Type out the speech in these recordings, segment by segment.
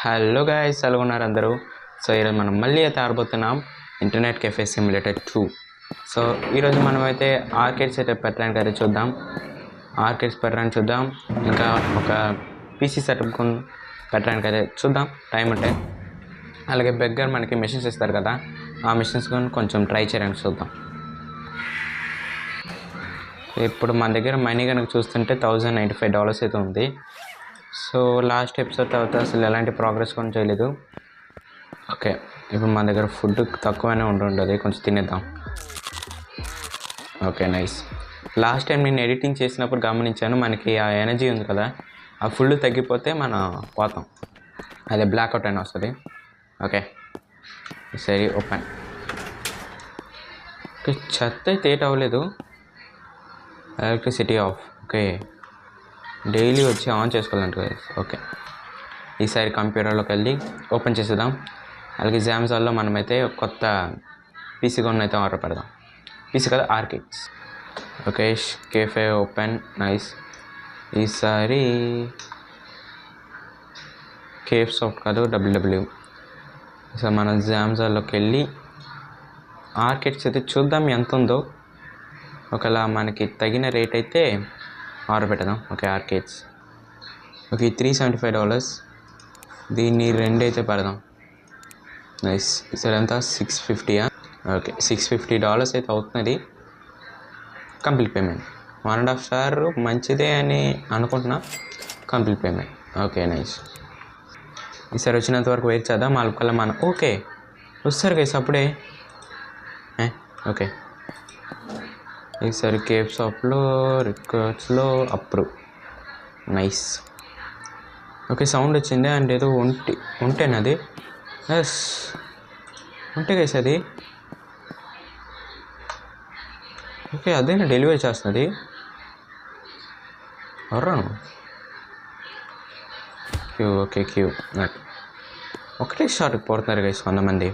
Hello guys, ఎలా ఉన్నారు అందరూ? సో ఈరోజు మనం మళ్ళీ అయితే ఆడబోతున్నాం ఇంటర్నెట్ కెఫే సిమ్యులేటర్ 2. సో ఈరోజు మనమైతే ఆర్కేడ్స్ అయితే పెట్టడానికి అయితే చూద్దాం. ఆర్కేడ్స్ పెట్టడానికి చూద్దాం, ఇంకా ఒక పీసీ సెటప్ పెట్టడానికి అయితే చూద్దాం టైం ఉంటే. అలాగే బెగ్గర్ మనకి మెషిన్స్ ఇస్తారు కదా, ఆ మెషిన్స్ కొంచెం ట్రై చేయడానికి చూద్దాం. ఇప్పుడు మన దగ్గర మనీ కనుక చూస్తుంటే $1095 అయితే ఉంది. సో లాస్ట్ ఎపిసోడ్ తర్వాత అసలు ఎలాంటి ప్రోగ్రెస్ కూడా చేయలేదు. ఓకే, ఇప్పుడు మన దగ్గర ఫుడ్ తక్కువనే ఉంటుంది, కొంచెం తినేద్దాం. Okay, nice. లాస్ట్ టైం నేను ఎడిటింగ్ చేసినప్పుడు గమనించాను, మనకి ఆ ఎనర్జీ ఉంది కదా, ఆ ఫుల్ తగ్గిపోతే మనం పోతాం, అదే బ్లాక్అవుట్ అని వస్తుంది. ఓకే సరే, ఓపెన్. ఓకే, చెత్త అయితే ఏట్ అవ్వలేదు. Electricity of. ఓకే, డైలీ వచ్చి ఆన్ చేసుకోవాలంట. ఓకే, ఈసారి కంప్యూటర్లోకి వెళ్ళి ఓపెన్ చేసేద్దాం. అలాగే జామ్జాల్లో మనమైతే కొత్త పీసీ అయితే ఆర్డర్ పెడదాం. పీసీ కదా, arcades. Okay, cafe open, nice. ఈసారి కేఫ్ సాఫ్ట్ కాదు, డబ్ల్యూడబ్ల్యూ. సో మనం జామ్జాల్లోకి వెళ్ళి ఆర్కేడ్స్ అయితే చూద్దాం ఎంత ఉందో. ఒకవేళ మనకి తగిన రేట్ అయితే ఆర్డర్ పెట్టదాం. ఓకే, ఆర్కేడ్స్. ఓకే, $375. దీన్ని 2 అయితే పెడదాం. నైస్. ఈసారి ఎంత, $650. ఓకే, $650 అయితే అవుతున్నది. Complete payment. 1.5 స్టార్ మంచిదే అని అనుకుంటున్నా. Complete payment. Okay, nice. ఈసారి వచ్చినంత వరకు వెయిట్ చేద్దాం. వాళ్ళకల్లా మనం ఓకే వస్తారు గైస్ అప్పుడే. ఓకే, ఈసారి కేఫ్ షాప్లో రికార్డ్స్లో అప్రూవ్. నైస్. ఓకే, సౌండ్ వచ్చింది అంటే ఏదో ఉంటేనది. ఎస్, ఉంటే గైస్ అది. ఓకే, అదేనా డెలివరీ చేస్తున్నది. ఎవరాను క్యూ. Okay, queue. ఒకటే షాట్కి పోతున్నారు గైస్ కొంతమంది.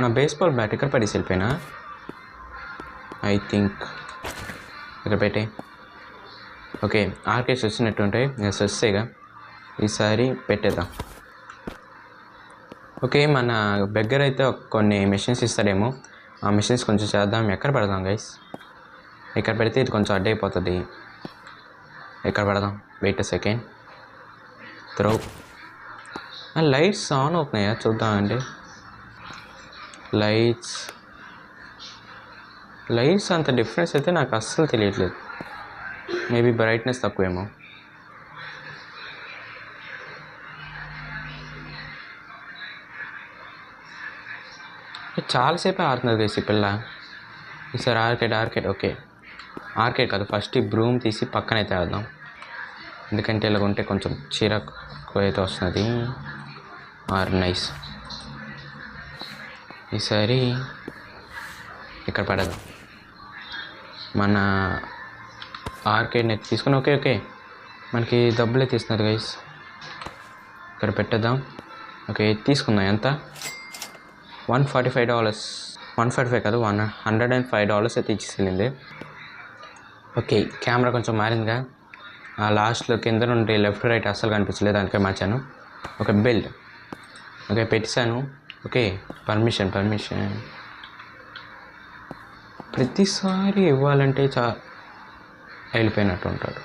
నా బేస్బాల్ బ్యాట్ ఇక్కడ పడేసి వెళ్ళిపోయినా. ఐ థింక్ ఇక్కడ పెట్టే. ఓకే, ఆర్కేడ్స్ వచ్చినట్టుంటాయి. ఎస్, వస్తాయిగా. ఈసారి పెట్టేద్దాం. ఓకే, మన బెగ్గర్ అయితే కొన్ని మెషిన్స్ ఇస్తాడేమో. ఆ మెషిన్స్ కొంచెం చేద్దాం. ఎక్కడ పెడదాం గైస్? ఇక్కడ పెడితే ఇది కొంచెం అడ్డు అయిపోతుంది. ఎక్కడ పెడదాం? Wait second. Throw. Lights on అవుతున్నాయా చూద్దామండి. లైట్స్ అంత డిఫరెన్స్ అయితే నాకు అస్సలు తెలియట్లేదు. Maybe brightness తక్కువేమో. చాలాసేపే ఆడుతున్నది వేసి పిల్ల. ఈసారి ఆర్కేడ్. ఓకే, ఆర్కేడ్ కాదు, ఫస్ట్ ఈ బ్రూమ్ తీసి పక్కనైతే ఆడదాం. ఎందుకంటే ఇలాగ ఉంటే కొంచెం చిరాకు అయితే వస్తుంది. నైస్. ఈసారి ఇక్కడ పడదాం. మన ఆర్కేడ్ని తీసుకుని ఓకే మనకి డబ్బులే తీస్తున్నారు గైస్. ఇక్కడ పెట్టేద్దాం. ఓకే, తీసుకుందాం. ఎంత? $145. 145 కాదు, $105 అయితే ఇచ్చేసింది. ఓకే, కెమెరా కొంచెం మారిందిగా. లాస్ట్లో కింద నుండి లెఫ్ట్ రైట్ అస్సలు కనిపించలేదు, దానికే మార్చాను. Okay, build. ఓకే, పెట్టేశాను. Okay, permission. ప్రతిసారి ఇవ్వాలంటే వెళ్ళిపోయినట్టు ఉంటాడు.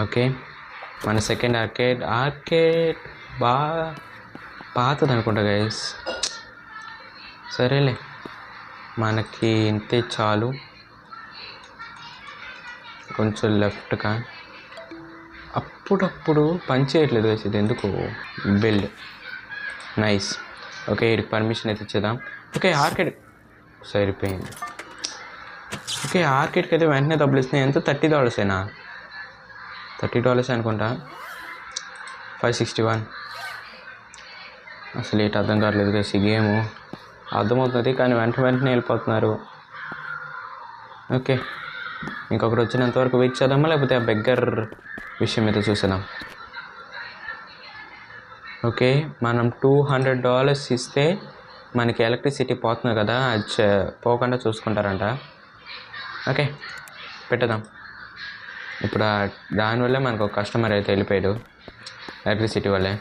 ఓకే, మన సెకండ్ ఆర్కేడ్ బాగా పాతది అనుకుంటా గైస్. సరేలే, మనకి ఇంతే చాలు. కొంచెం లెఫ్ట్గా అప్పుడప్పుడు పని చేయట్లేదు గైస్, ఇది ఎందుకు. బిల్డ్. నైస్. ఓకే, వీడికి పర్మిషన్ అయితే ఇచ్చేద్దాం. ఓకే, ఆర్కేడ్ సరిపోయింది. ఓకే, ఆర్కేడ్కి అయితే వెంటనే డబ్బులు ఇస్తున్నాయి. ఎంత? $30 అయినా? $30 అనుకుంటా. 561. అసలు ఏంటి అర్థం కావట్లేదు కదా. ఈ గేము అర్థమవుతుంది కానీ వెంటనే వెళ్ళిపోతున్నారు. ఓకే, ఇంకొకటి వచ్చినంత వరకు వెయిట్ చేద్దామా, లేకపోతే ఆ బెగ్గర్ విషయం అయితే చూసేద్దాం. ఓకే, మనం $200 ఇస్తే మనకి ఎలక్ట్రిసిటీ పోతుంది కదా, అది పోకుండా చూసుకుంటారంట. ఓకే, పెట్టేద్దాం. ఇప్పుడు దానివల్లే మనకు ఒక కస్టమర్ అయితే వెళ్ళిపోయాడు, ఎలక్ట్రిసిటీ వల్లే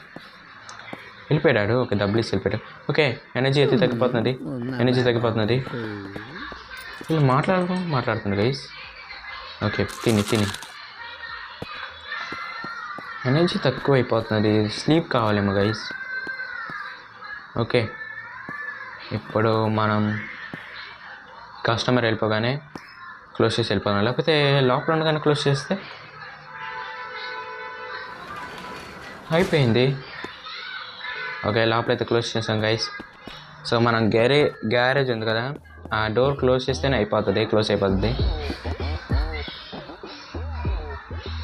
వెళ్ళిపోయాడు. ఓకే, డబ్బులు ఇచ్చి వెళ్ళిపోయాడు. ఓకే, ఎనర్జీ అయితే తగ్గిపోతున్నది, ఎనర్జీ తగ్గిపోతున్నది. వీళ్ళు మాట్లాడుతున్నారు గైస్. ఓకే, తిని ఎనర్జీ తక్కువ అయిపోతున్నది, స్లీప్ కావాలేమో గైస్. ఓకే, ఇప్పుడు మనం కస్టమర్ వెళ్ళిపోగానే క్లోజ్ చేసి వెళ్ళిపోదాం, లేకపోతే లోపల ఉండగానే క్లోజ్ చేస్తే అయిపోయింది. ఓకే, లోపలైతే క్లోజ్ చేసాం గైస్. సో మనం గ్యారేజ్ ఉంది కదా, ఆ డోర్ క్లోజ్ చేస్తేనే క్లోజ్ అయిపోతుంది.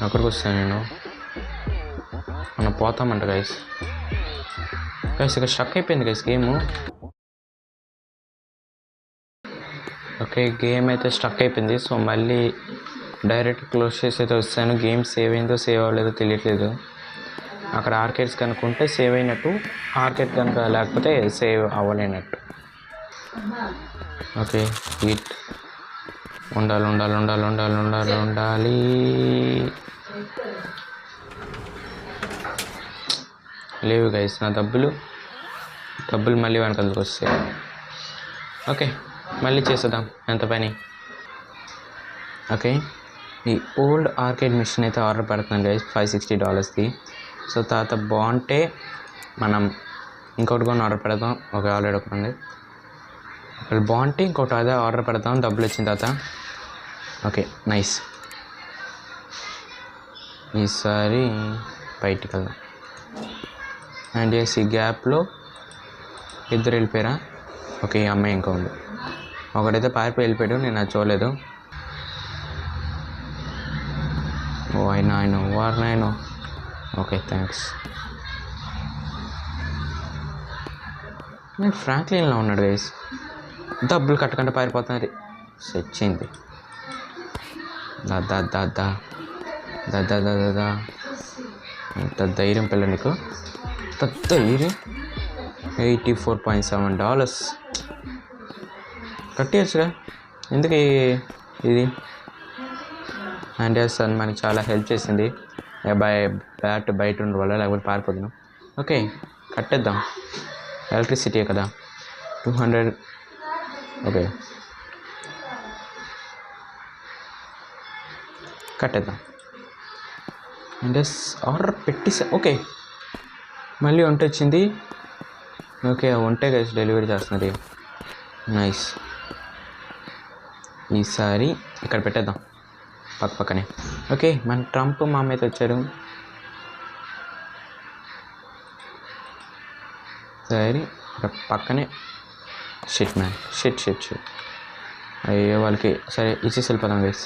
అక్కడికి వస్తాను నేను, మనం పోతామంట గైస్. ఇక్కడ స్ట్రక్ అయిపోయింది గైస్ గేము. ఓకే, గేమ్ అయితే స్ట్రక్ అయిపోయింది. సో మళ్ళీ డైరెక్ట్ క్లోజ్ చేసి అయితే వస్తాను. గేమ్ సేవ్ అయిందో సేవ్ అవ్వలేదో తెలియట్లేదు. అక్కడ ఆర్కేడ్స్ కనుక్కుంటే సేవ్ అయినట్టు, ఆర్కేడ్ కనుక లేకపోతే సేవ్ అవ్వలేనట్టు. ఓకే, హీట్ ఉండాలి. లేవు గైస్ నా డబ్బులు మళ్ళీ వెనకలకు వస్తాయి. ఓకే, మళ్ళీ చేసేద్దాం ఎంత పని. ఓకే, ఈ ఓల్డ్ ఆర్కేడ్ మిషన్ అయితే ఆర్డర్ పెడుతున్నాను గైస్, $560కి. సో తర్వాత బాగుంటే మనం ఇంకోటి కూడా ఆర్డర్ పెడదాం. ఓకే, ఆల్రెడీ ఒకటి ఉంది. ఒకవేళ బాగుంటే ఇంకోటి అదే ఆర్డర్ పెడతాం డబ్బులు వచ్చిన తర్వాత. Okay, nice. ఈసారి బయటికి వెళ్దాం. అండ్ ఈ గ్యాప్లో ఇద్దరు వెళ్ళిపోయారా? ఓకే, ఈ అమ్మాయి ఇంకా ఉంది. ఒకడైతే పారిపోయి వెళ్ళిపోయాడు, నేను అది చూడలేదు. ఓ అయినా ఓకే, థ్యాంక్స్. నేను ఫ్రాంక్లిన్లో ఉన్నాడు గైస్, డబ్బులు కట్టకుండా పారిపోతున్నది. సచ్చింది. దా ఎంత ధైర్యం పిల్ల నీకు, ధైర్యం. $84.7 కట్టేయచ్చుగా, ఎందుకు ఇది. అండ్ సార్ మనకి చాలా హెల్ప్ చేసింది బ్యాట్ బయట ఉండడం వల్ల, లేకపోతే పారిపోతున్నాం. ఓకే, కట్టేద్దాం, ఎలక్ట్రిసిటీ కదా. 200. ఓకే, కట్టేద్దాం. అండ్ ఆర్డర్ పెట్టేసా. ఓకే, మళ్ళీ వంట వచ్చింది. ఓకే, వంటే గైస్ డెలివరీ చేస్తున్నది. నైస్. ఈసారి ఇక్కడ పెట్టేద్దాం పక్కనే. ఓకే, మన ట్రంప్ మా అమ్మ అయితే వచ్చారు. సరే, ఇక్కడ పక్కనే షిట్ మ్యాన్, షిట్. అయ్యో వాళ్ళకి సరే ఇచ్చేసి వెళ్ళిపోదాం గైస్.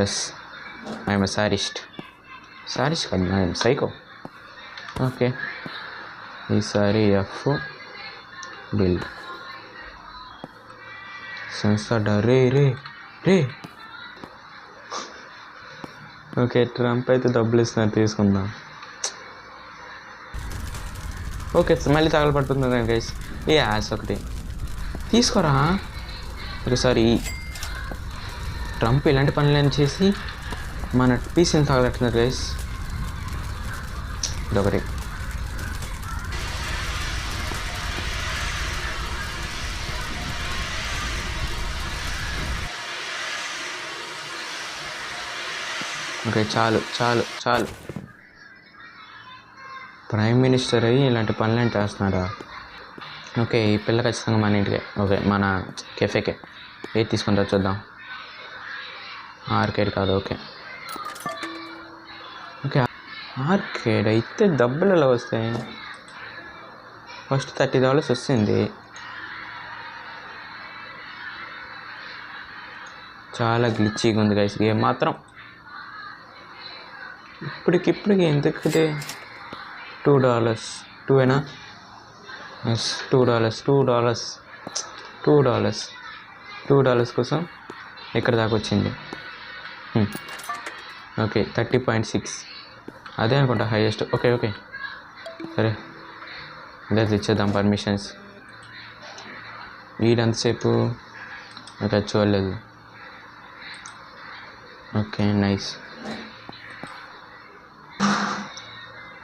ఎస్, ఐఎమ్ ఎ సారిస్ట్ కాదు, ఐఎమ్ సైకో. ఓకే, ఈసారి ఎఫ్ బిల్ సెన్సార్ రే. ఓకే, ట్రంప్ అయితే డబ్బులు ఇస్తున్నారు, తీసుకుందాం. ఓకే, మళ్ళీ తగలబడుతుంది గైస్. ఏ యాస్ ఒకటి తీసుకోరా. ఒకసారి ట్రంప్ ఇలాంటి పనులను చేసి మన పీసీని తగలట్టున్నారు గైస్. ఇదొకటి. ఓకే, చాలు. ప్రైమ్ మినిస్టర్ అయ్యి ఇలాంటి పనులు చేస్తున్నాడా? ఓకే, ఈ పిల్ల ఖచ్చితంగా మన ఇంటికే. ఓకే, మన కెఫేకే. ఏది తీసుకుంటా చూద్దాం. ఆర్కేడ్ కాదు. ఓకే, ఆర్కేడ్ అయితే డబ్బులు ఎలా వస్తాయి? ఫస్ట్ $30 వస్తుంది. చాలా గ్లిచ్గా ఉంది గైస్ గేమ్ మాత్రం. ఇప్పటికి ఎందుకంటే $2 2ఏనా? ఎస్, $2 కోసం ఎక్కడ దాకా వచ్చింది. ఓకే, 30.6 అదే అనుకుంటా హైయెస్ట్. ఓకే సరే, అదే ఇచ్చేద్దాం పర్మిషన్స్. వీడంతసేపు నాకు అది చూడలేదు. Okay nice.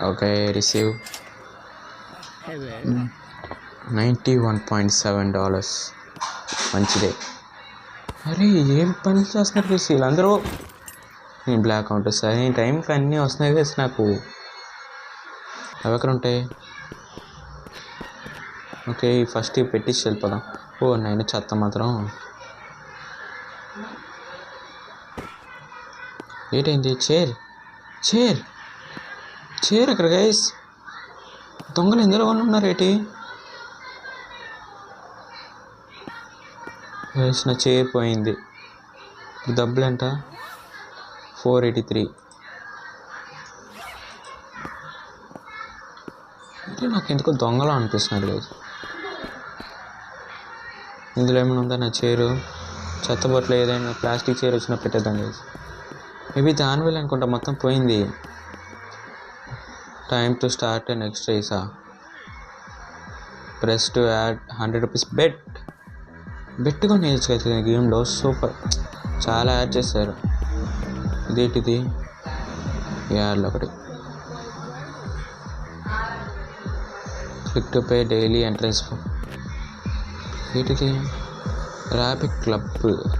Okay receive $91.7. మంచిదే. అరే ఏం పని చేస్తున్నారు గైస్ వీళ్ళందరూ. నేను బ్లాక్ అవుట్ సరే టైంకి అన్నీ వస్తున్నాయి గైస్ నాకు. అవి ఎక్కడ ఉంటాయి? ఓకే ఫస్ట్ పెట్టించి వెళ్ళిపోదాం. ఓ నేను చెత్త మాత్రం ఏంటైంది? చైర్ చైర్ చైర్ అక్కడ గైస్. దొంగలు ఎందులో ఉన్నారు ఏంటి గైస్? నా చైర్ పోయింది. డబ్బులు ఎంత? 483. అంటే నాకు ఎందుకో దొంగలో అనిపిస్తున్నాడు గైస్. ఇందులో ఏమైనా ఉందా? నా చైరు చెత్తబొట్లో ఏదైనా ప్లాస్టిక్ చైర్ వచ్చినా పెట్టేద్దాం గైస్. మేబీ దానివల్ల అనుకుంటా మొత్తం పోయింది. టైమ్ టు స్టార్ట్ నెక్స్ట్ రేసా. ప్రెస్ టు యాడ్ ₹100 బెట్టుకొని నేర్చుకు అవుతుంది గేమ్లో. సూపర్, చాలా యాడ్ చేశారు. ఇదేంటిది? యాడ్లో ఒకటి click to pay daily entrance. ఏంటిది? ర్యాపిడ్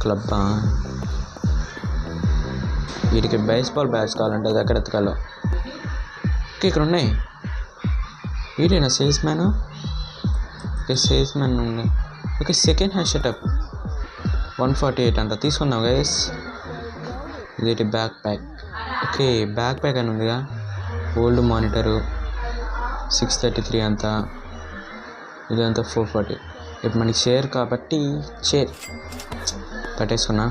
క్లబ్బా? వీటికి బేస్బాల్ బ్యాట్స్ కావాలంటే అది ఎక్కడ ఎత్తకాలో. ఓకే ఇక్కడ ఉన్నాయి. వీడేనా salesman? Okay salesman ఉంది. ఓకే సెకండ్ హ్యాండ్ షటప్ 148 అంట. తీసుకుందాం గైస్. ఇదేంటి? Backpack. Okay backpack అని ఉందిగా. ఓల్డ్ మానిటరు 633 అంతా. ఇదంతా 440. ఇప్పుడు మనకి చైర్ కాబట్టి చైర్ పట్టేసుకున్నా.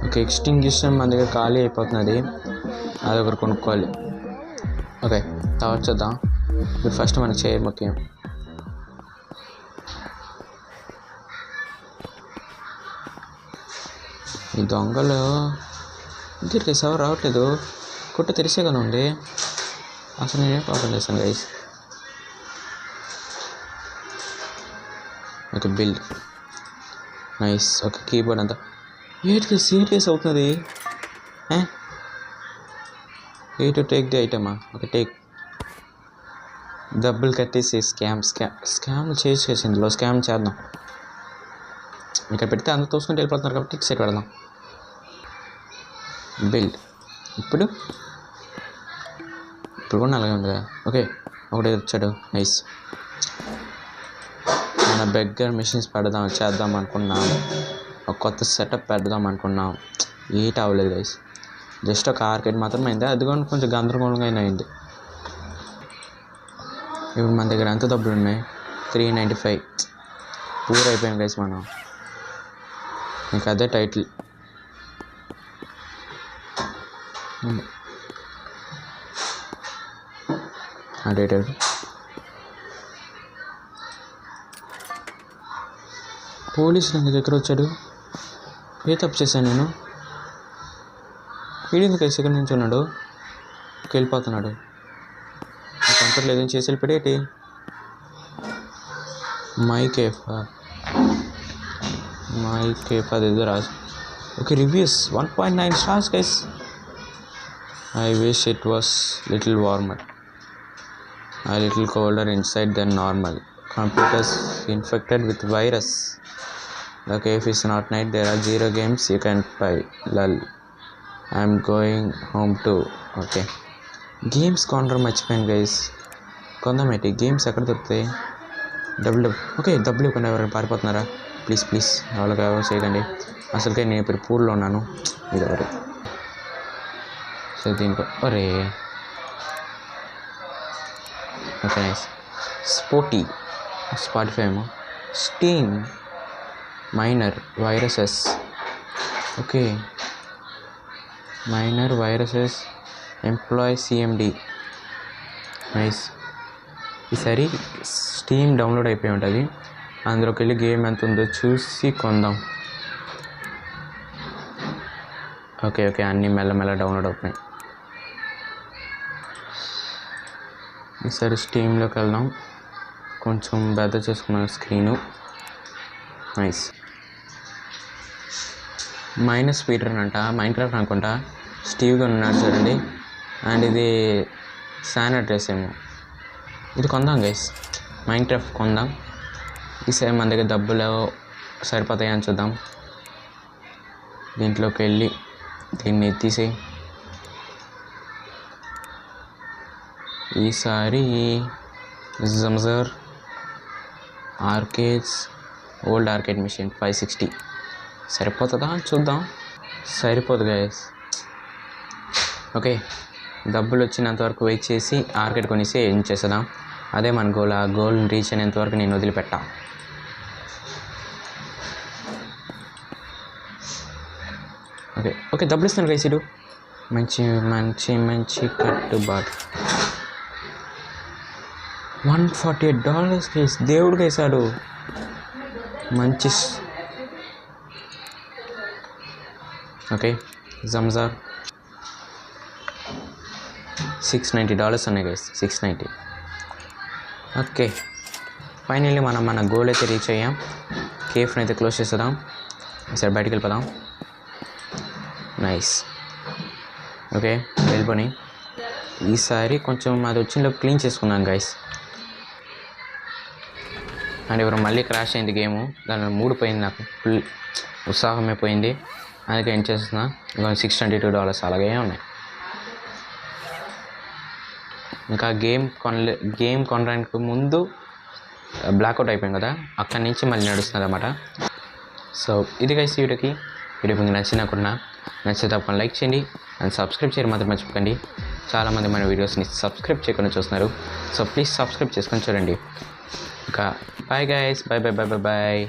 ఓకే ఎక్స్టింగ్విషర్ మన దగ్గర ఖాళీ అయిపోతున్నది, అదొకటి కొనుక్కోవాలి. ఓకే తర్వాత చూద్దాం. ఇప్పుడు ఫస్ట్ మనకి చైర్ ముఖ్యం. ఈ దొంగలు ఇంటికి ఎవరు రావట్లేదు. కుట్ట తెరిసే కానీ ఉండి అసలు నేనే ప్రాబ్లం చేస్తాను guys. Okay build nice. Okay keyboard అంతా ఏంటి సీరియస్ అవుతున్నది. ఏ టు టేక్ ది ఐటమా? Okay take. డబ్బులు కట్టేసి స్కామ్ చేసి ఇందులో స్కామ్ చేద్దాం. ఇక్కడ పెడితే అందరూ తోసుకుంటూ వెళ్ళిపోతున్నారు కాబట్టి ఇటు సైడ్ పెడదాం. బిల్డ్. ఇప్పుడు కూడా అలాగే ఉంది కదా. ఓకే ఒకటే వచ్చాడు. నైస్. మన బెగ్గర్ మిషన్స్ చేద్దాం అనుకున్నాం. ఒక కొత్త సెటప్ పెడదాం అనుకున్నాం. ఏట్ అవ్వలేదు గైస్. జస్ట్ ఒక ఆర్కేడ్ మాత్రం అయింది. అది కూడా కొంచెం గందరగోళంగా అయింది. ఇప్పుడు మన దగ్గర ఎంత డబ్బులు ఉన్నాయి? 395. పూర్ అయిపోయాం గైస్ మనం. నీకు అదే టైటిల్. అదే టైటిల్. పోలీసులు నీ దగ్గర వచ్చాడు. ఏ తప్పు చేశాను నేను? వీడిందుకు సెకండ్ నుంచి ఉన్నాడు. వెళ్ళిపోతున్నాడు. కంప్యూటర్లో ఏదైనా చేసి వెళ్ళిపోయేటి. మై కేఫ్ అదేదో Raju. Okay reviews 1.9 stars guys. I wish it was little warmer, a little colder inside than normal. Computers infected with virus. The cafe is not night. There are 0 games you can buy. Lol. I'm going home too. Okay. Games counter మర్చిపోయాను guys. కొందామేటి games ఎక్కడ దొరుకుతాయి? డబ్బులు. Okay డబ్బులు ఇవ్వకుండా ఎవరైనా పారిపోతున్నారా? Please వాళ్ళకి ఎవరు చేయకండి. అసలుకే నేను ఇప్పుడు పూర్లో ఉన్నాను. ఇది ఎవరు? సో దీనికి అరే ఓకే నైస్. స్పాటిఫై ఏమో. Steam miner viruses. Okay miner viruses employ CMD. Nice. ఈసారి స్టీమ్ డౌన్లోడ్ అయిపోయి ఉంటుంది. అందులోకి వెళ్ళి గేమ్ ఎంత ఉందో చూసి కొందాం. ఓకే అన్నీ మెల్లమెల్ల డౌన్లోడ్ అవుతున్నాయి. ఈసారి స్టీమ్లోకి వెళ్దాం. కొంచెం పెద్ద చేసుకున్నాను స్క్రీను. నైస్. మైనస్ పీటర్ అంట, మైన్క్రాఫ్ట్ అనుకుంటా. స్టీవ్గా ఉన్నాడు చూడండి. అండ్ ఇది శాన్ అడ్రస్ ఏమో. ఇది కొందాం గైస్, మైన్క్రాఫ్ట్ కొందాం. ఈసారి మన దగ్గర డబ్బులు సరిపోతాయని చూద్దాం. దీంట్లోకి వెళ్ళి దీన్ని తీసి ఈసారి జంజర్ ఆర్కేడ్స్ ఓల్డ్ ఆర్కేడ్ మిషన్ 560 సరిపోతుందా చూద్దాం. సరిపోదు గైస్. ఓకే, డబ్బులు వచ్చినంత వరకు వెయిట్ చేసి ఆర్కేడ్ కొనేసి ఏం చేసేద్దాం. అదే మన గోల్. ఆ గోల్ రీచ్ అయినంత వరకు నేను వదిలిపెట్టా. ఓకే ఓకే, డబ్బులు ఇస్తాను గైస్. ఇడు మంచి మంచి మంచి కట్టుబాటు. $148 గైస్. దేవుడు గైసాడు. మంచి. ఓకే, జంజార్ $690 ఉన్నాయి గైస్. 690. ఓకే, ఫైనల్లీ మనం మన గోల్ అయితే రీచ్ అయ్యాం. కేఫ్ని అయితే క్లోజ్ చేసేద్దాం. ఈసారి బయటికి వెళ్ళిపోదాం. నైస్. ఓకే, వెళ్ళిపోయి ఈసారి కొంచెం అది వచ్చిన క్లీన్ చేసుకున్నాం గైస్. అండ్ ఇప్పుడు మళ్ళీ క్రాష్ అయింది గేము. దాని మూడు పోయింది, నాకు ఫుల్ ఉత్సాహమే పోయింది. అందుకే ఏం చేస్తున్నా, ఇంకా $622 అలాగే ఉన్నాయి. ఇంకా గేమ్ కొనడానికి ముందు బ్లాక్అవుట్ అయిపోయింది కదా, అక్కడి నుంచి మళ్ళీ నడుస్తుంది అన్నమాట. సో ఇది గైస్ వీడియో మీకు నచ్చితే తప్పకుండా లైక్ చేయండి అండ్ సబ్స్క్రైబ్ చేయడం మాత్రం మర్చిపోకండి. చాలామంది మన వీడియోస్ని సబ్స్క్రైబ్ చేయకుండా చూస్తున్నారు. సో ప్లీజ్ సబ్స్క్రైబ్ చేసుకొని చూడండి. ఇంకా bye guys, bye bye bye bye bye.